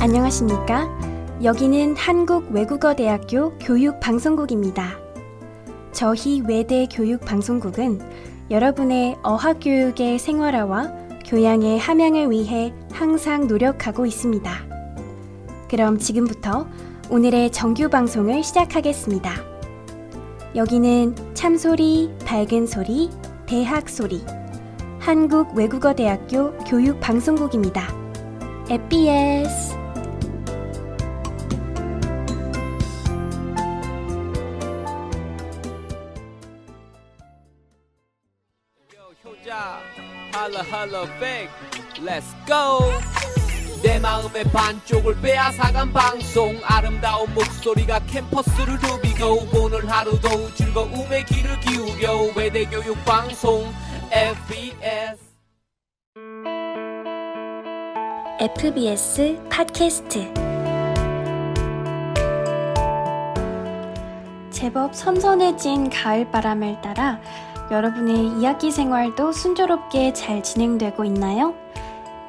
안녕하십니까? 여기는 한국외국어대학교 교육방송국입니다. 저희 외대 교육방송국은 여러분의 어학교육의 생활화와 교양의 함양을 위해 항상 노력하고 있습니다. 그럼 지금부터 오늘의 정규 방송을 시작하겠습니다. 여기는 참소리, 밝은 소리, 대학 소리, 한국외국어대학교 교육방송국입니다. FBS 효자 할라 백 Let's go 내 마음의 반쪽을 빼앗아간 방송 아름다운 목소리가 캠퍼스를 누비고 오늘 하루도 즐거움에 귀를 기울여 외대교육 방송 FBS FBS 팟캐스트 제법 선선해진 가을바람을 따라 여러분의 2학기 생활도 순조롭게 잘 진행되고 있나요?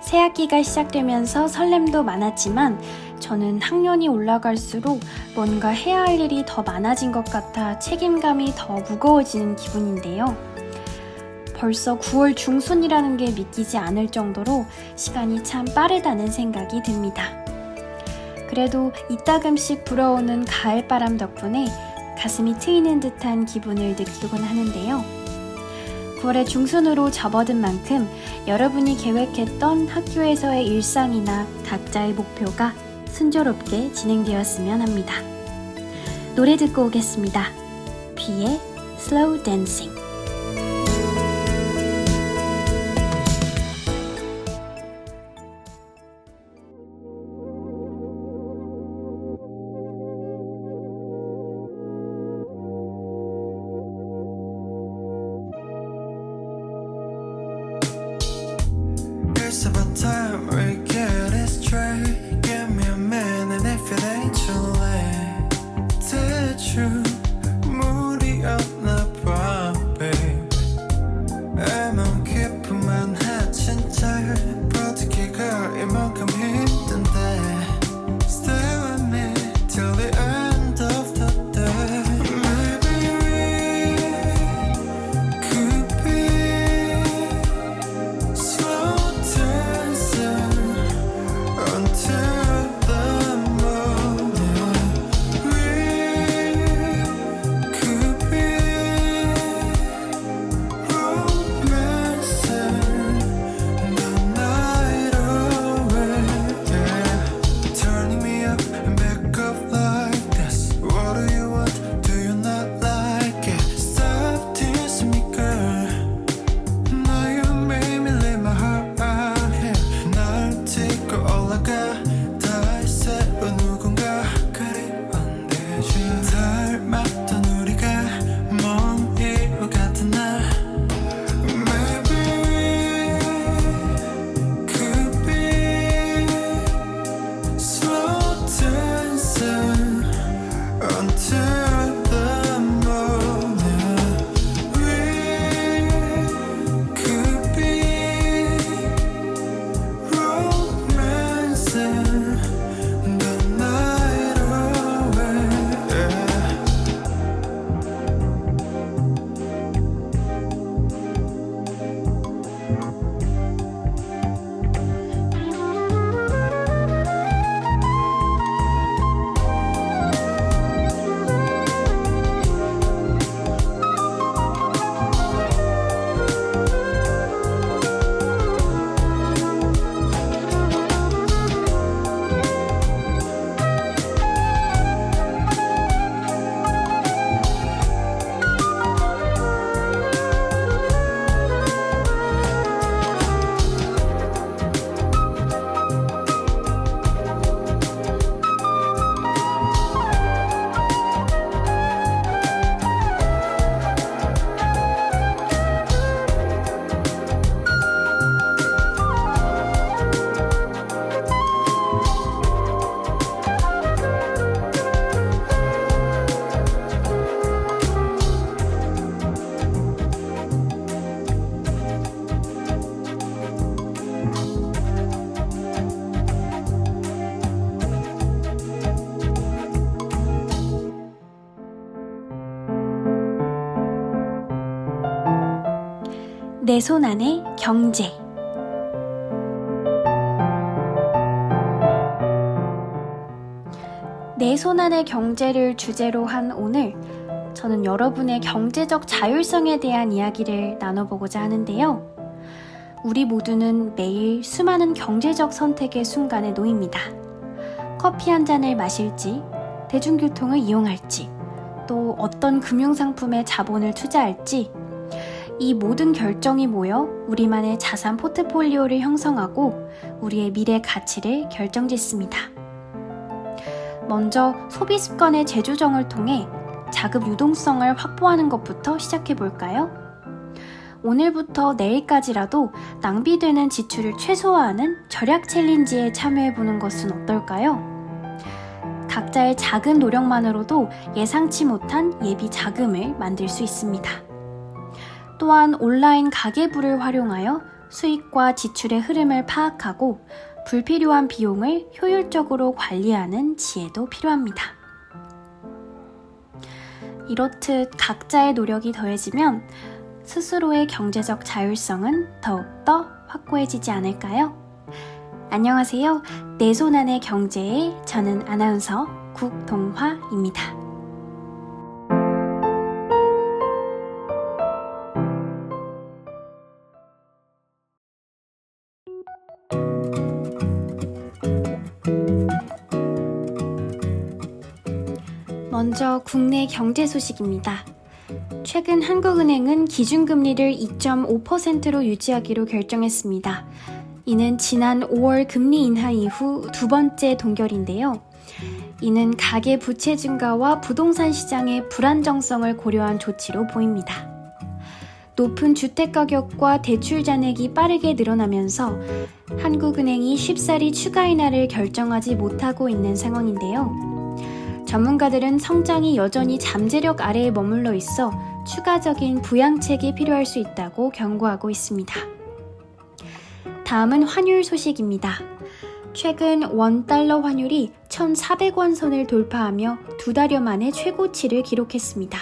새학기가 시작되면서 설렘도 많았지만 저는 학년이 올라갈수록 뭔가 해야 할 일이 더 많아진 것 같아 책임감이 더 무거워지는 기분인데요. 벌써 9월 중순이라는 게 믿기지 않을 정도로 시간이 참 빠르다는 생각이 듭니다. 그래도 이따금씩 불어오는 가을바람 덕분에 가슴이 트이는 듯한 기분을 느끼곤 하는데요. 9월의 중순으로 접어든 만큼 여러분이 계획했던 학교에서의 일상이나 각자의 목표가 순조롭게 진행되었으면 합니다. 노래 듣고 오겠습니다. 비의 Slow Dancing. It's about time we get it straight. Give me a minute if it ain't too late. 대충 무리 없나 봐, babe. 애만 깊으면 해 진짜 버티기가 이만큼 힘든데. Stay with me till the end of the day. Maybe we could be slow dancing until the morning. We could be romancing the night away. Yeah. Turning me up and back up like this. What do you want? Do you not like it? Stop teasing me, girl. Now you made me lay my heart out here. 날 딛고 올라가 내 손 안의 경제. 내 손 안의 경제를 주제로 한 오늘, 저는 여러분의 경제적 자율성에 대한 이야기를 나눠보고자 하는데요. 우리 모두는 매일 수많은 경제적 선택의 순간에 놓입니다. 커피 한 잔을 마실지, 대중교통을 이용할지, 또 어떤 금융상품에 자본을 투자할지, 이 모든 결정이 모여 우리만의 자산 포트폴리오를 형성하고 우리의 미래 가치를 결정짓습니다. 먼저 소비 습관의 재조정을 통해 자금 유동성을 확보하는 것부터 시작해 볼까요? 오늘부터 내일까지라도 낭비되는 지출을 최소화하는 절약 챌린지에 참여해 보는 것은 어떨까요? 각자의 작은 노력만으로도 예상치 못한 예비 자금을 만들 수 있습니다. 또한 온라인 가계부를 활용하여 수익과 지출의 흐름을 파악하고 불필요한 비용을 효율적으로 관리하는 지혜도 필요합니다. 이렇듯 각자의 노력이 더해지면 스스로의 경제적 자율성은 더욱더 확고해지지 않을까요? 안녕하세요. 내 손 안의 경제의 저는 아나운서 국동화입니다. 먼저 국내 경제 소식입니다. 최근 한국은행은 기준금리를 2.5%로 유지하기로 결정했습니다. 이는 지난 5월 금리 인하 이후 두 번째 동결인데요. 이는 가계 부채 증가와 부동산 시장의 불안정성을 고려한 조치로 보입니다. 높은 주택가격과 대출 잔액이 빠르게 늘어나면서 한국은행이 쉽사리 추가 인하를 결정하지 못하고 있는 상황인데요. 전문가들은 성장이 여전히 잠재력 아래에 머물러 있어 추가적인 부양책이 필요할 수 있다고 경고하고 있습니다. 다음은 환율 소식입니다. 최근 원달러 환율이 1,400원 선을 돌파하며 두 달여 만에 최고치를 기록했습니다.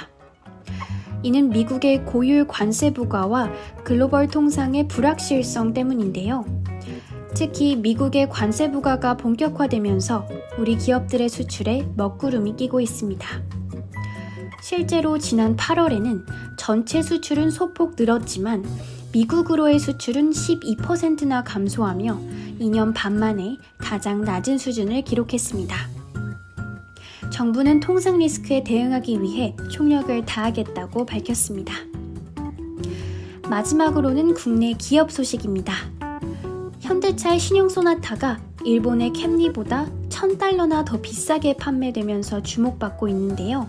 이는 미국의 고율 관세 부과와 글로벌 통상의 불확실성 때문인데요. 특히 미국의 관세 부과가 본격화되면서 우리 기업들의 수출에 먹구름이 끼고 있습니다. 실제로 지난 8월에는 전체 수출은 소폭 늘었지만 미국으로의 수출은 12%나 감소하며 2년 반 만에 가장 낮은 수준을 기록했습니다. 정부는 통상 리스크에 대응하기 위해 총력을 다하겠다고 밝혔습니다. 마지막으로는 국내 기업 소식입니다. 현대차의 신형 소나타가 일본의 캠리보다 1,000달러나 더 비싸게 판매되면서 주목받고 있는데요.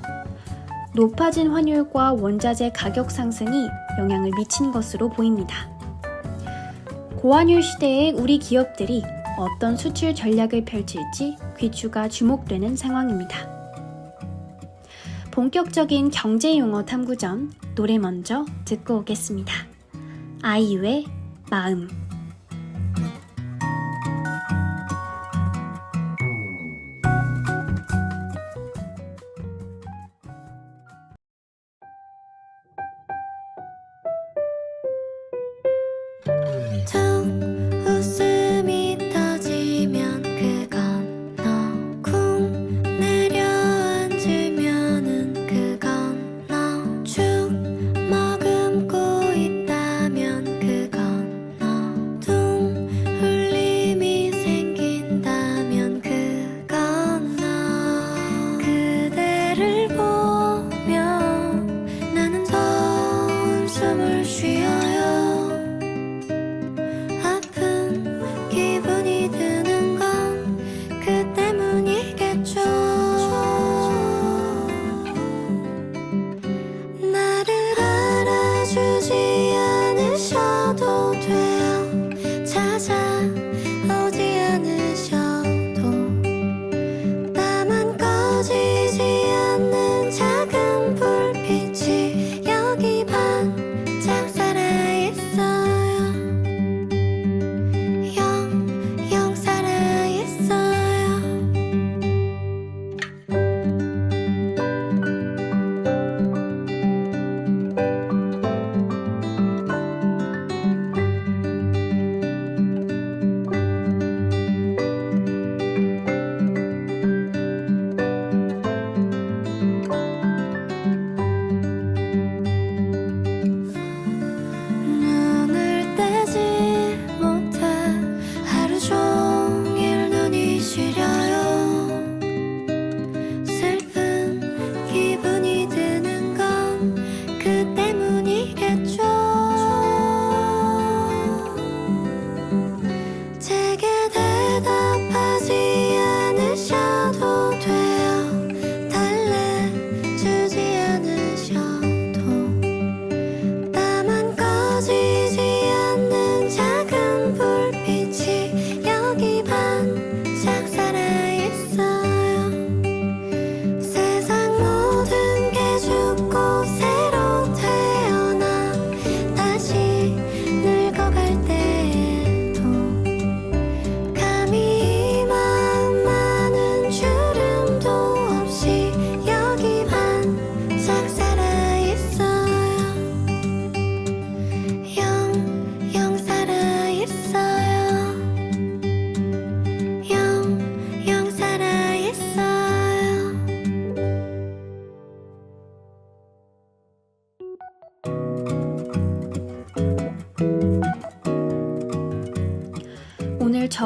높아진 환율과 원자재 가격 상승이 영향을 미친 것으로 보입니다. 고환율 시대에 우리 기업들이 어떤 수출 전략을 펼칠지 귀추가 주목되는 상황입니다. 본격적인 경제 용어 탐구 전 노래 먼저 듣고 오겠습니다. 아이유의 마음. 툭 웃음이 터지면 그건 너 쿵 내려앉으면은 그건 너 축 머금고 있다면 그건 너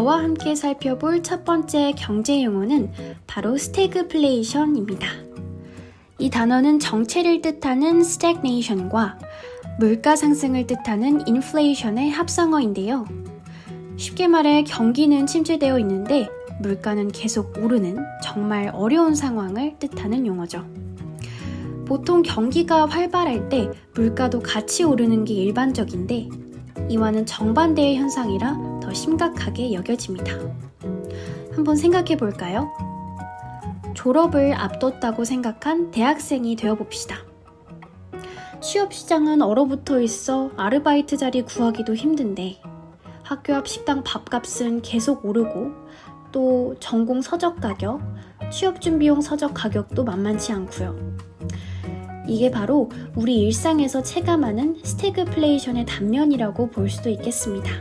저와 함께 살펴볼 첫 번째 경제 용어는 바로 스태그플레이션입니다. 이 단어는 정체를 뜻하는 stagnation과 물가 상승을 뜻하는 inflation의 합성어인데요. 쉽게 말해 경기는 침체되어 있는데 물가는 계속 오르는 정말 어려운 상황을 뜻하는 용어죠. 보통 경기가 활발할 때 물가도 같이 오르는 게 일반적인데 이와는 정반대의 현상이라 더 심각하게 여겨집니다. 한번 생각해 볼까요? 졸업을 앞뒀다고 생각한 대학생이 되어봅시다. 취업시장은 얼어붙어 있어 아르바이트 자리 구하기도 힘든데 학교 앞 식당 밥값은 계속 오르고 또 전공 서적 가격, 취업 준비용 서적 가격도 만만치 않고요. 이게 바로 우리 일상에서 체감하는 스태그플레이션의 단면이라고 볼 수도 있겠습니다.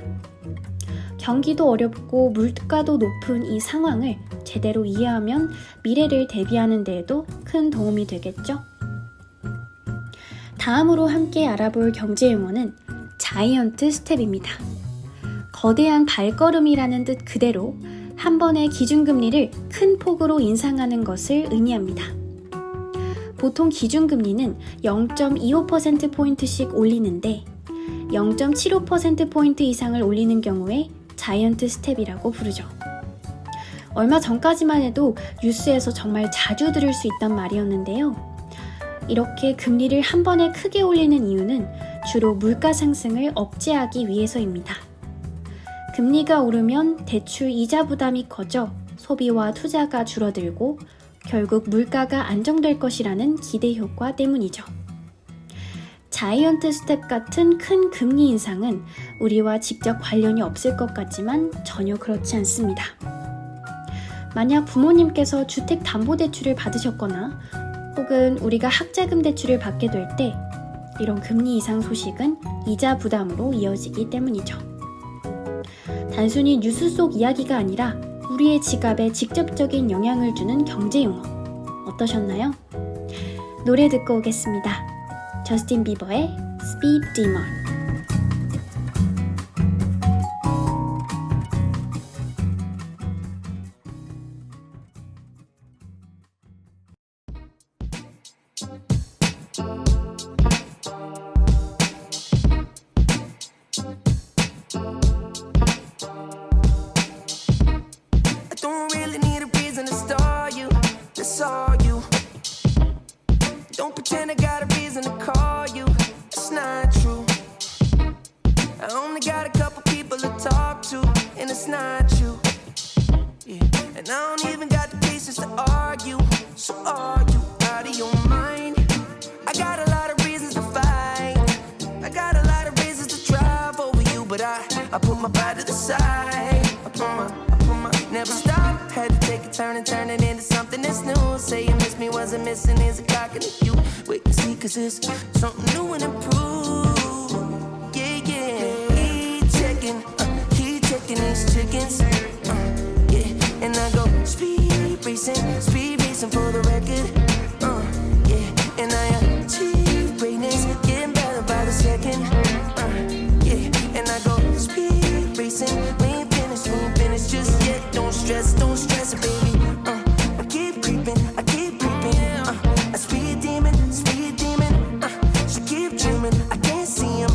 경기도 어렵고 물가도 높은 이 상황을 제대로 이해하면 미래를 대비하는 데에도 큰 도움이 되겠죠? 다음으로 함께 알아볼 경제 용어는 자이언트 스텝입니다. 거대한 발걸음이라는 뜻 그대로 한 번에 기준금리를 큰 폭으로 인상하는 것을 의미합니다. 보통 기준금리는 0.25%포인트씩 올리는데 0.75%포인트 이상을 올리는 경우에 자이언트 스텝이라고 부르죠. 얼마 전까지만 해도 뉴스에서 정말 자주 들을 수 있단 말이었는데요. 이렇게 금리를 한 번에 크게 올리는 이유는 주로 물가 상승을 억제하기 위해서입니다. 금리가 오르면 대출 이자 부담이 커져 소비와 투자가 줄어들고 결국 물가가 안정될 것이라는 기대 효과 때문이죠. 자이언트 스텝 같은 큰 금리 인상은 우리와 직접 관련이 없을 것 같지만 전혀 그렇지 않습니다. 만약 부모님께서 주택담보대출을 받으셨거나 혹은 우리가 학자금 대출을 받게 될 때 이런 금리 인상 소식은 이자 부담으로 이어지기 때문이죠. 단순히 뉴스 속 이야기가 아니라 우리의 지갑에 직접적인 영향을 주는 경제 용어 어떠셨나요? 노래 듣고 오겠습니다. 저스틴 비버의 Speed Demon. I don't really need a reason to star you. That's all you. Don't pretend I got a reason to call you. It's not true. I only got a couple people to talk to, and it's not you. Yeah. And I don't even got the patience to argue. So are you out of your mind? I got a lot of reasons to fight. I got a lot of reasons to drive over you, but I put my pride to the side. I put my never stop. Had to take a turn and turn it into something that's new. Say you miss me, wasn't missing is a cock and a you. Wait and see, cause it's something new and improved. Yeah, yeah. Keep checking these chickens. Yeah, and I go speed racing for the record. Yeah, and I achieve greatness, getting better by the second. Yeah, and I go speed racing. We ain't finished just yet. Don't stress it, baby. I keep creeping. A speed demon. She keep dreaming. I can't see him.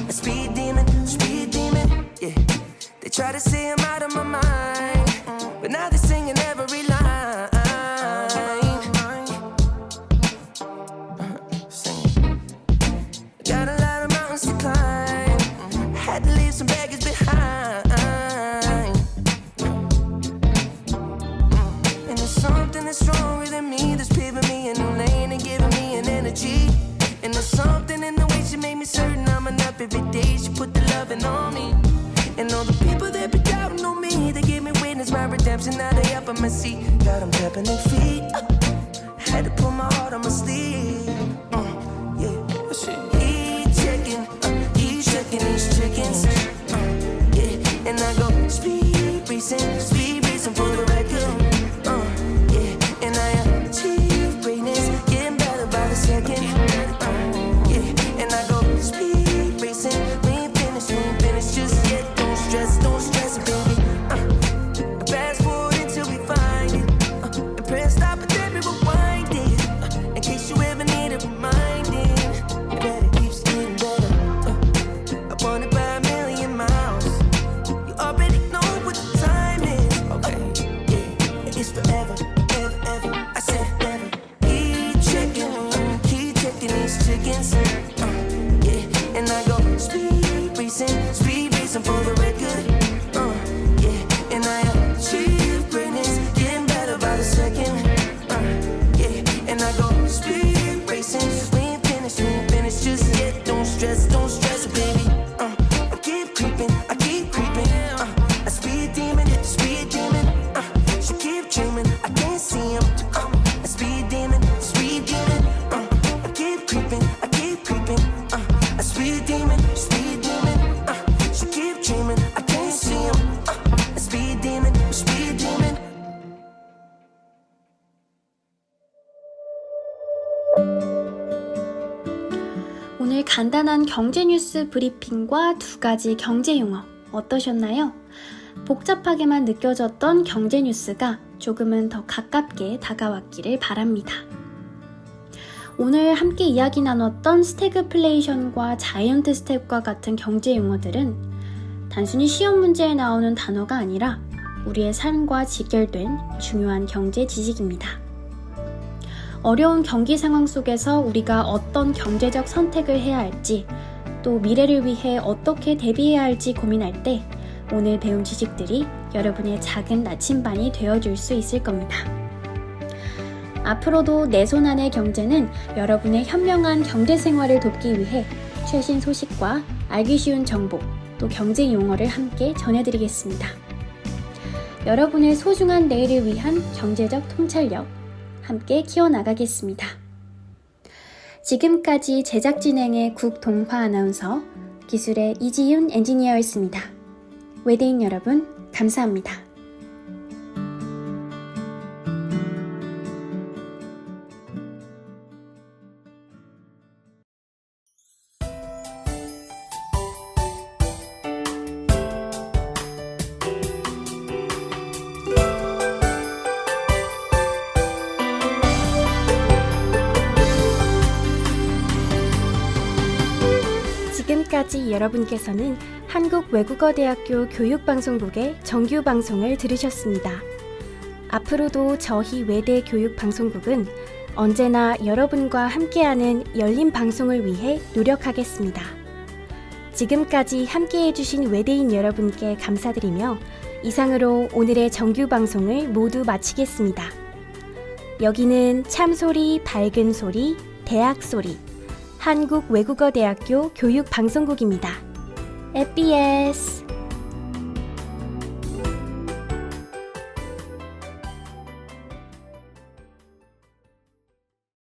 A speed demon. Yeah, they try to say I'm out of my mind, but now they're singing every line. Singing. Got a lot of mountains to climb. Had to leave some baggage behind. And there's something that's stronger than me, that's paving me a new lane and giving me an energy. And there's something in the way she made me certain I'm enough every day. She put the loving on me. And all the people that be doubting on me, they gave me witness my redemption. Now they up on my seat, got them tapping their feet. Had to put my heart on my sleeve. Yeah, Keep checking these chickens. Yeah, and I go speed racing for the record. Yeah, and I achieve greatness, getting better by the second. Yeah, and I go speed racing. We ain't finished just yet. Don't stress it, baby. 오늘 간단한 경제 뉴스 브리핑과 2가지 경제 용어 어떠셨나요? 복잡하게만 느껴졌던 경제 뉴스가 조금은 더 가깝게 다가왔기를 바랍니다. 오늘 함께 이야기 나눴던 스태그플레이션과 자이언트 스텝과 같은 경제 용어들은 단순히 시험 문제에 나오는 단어가 아니라 우리의 삶과 직결된 중요한 경제 지식입니다. 어려운 경기 상황 속에서 우리가 어떤 경제적 선택을 해야 할지, 또 미래를 위해 어떻게 대비해야 할지 고민할 때 오늘 배운 지식들이 여러분의 작은 나침반이 되어줄 수 있을 겁니다. 앞으로도 내 손 안의 경제는 여러분의 현명한 경제 생활을 돕기 위해 최신 소식과 알기 쉬운 정보, 또 경제 용어를 함께 전해드리겠습니다. 여러분의 소중한 내일을 위한 경제적 통찰력 함께 키워나가겠습니다. 지금까지 제작 진행의 국동화 아나운서, 기술의 이지윤 엔지니어였습니다. 외대인 여러분, 감사합니다. 지금까지 여러분께서는 한국외국어대학교 교육방송국의 정규 방송을 들으셨습니다. 앞으로도 저희 외대 교육방송국은 언제나 여러분과 함께하는 열린 방송을 위해 노력하겠습니다. 지금까지 함께해주신 외대인 여러분께 감사드리며 이상으로 오늘의 정규 방송을 모두 마치겠습니다. 여기는 참소리, 밝은 소리, 대학소리, 한국외국어대학교 교육방송국입니다. FBS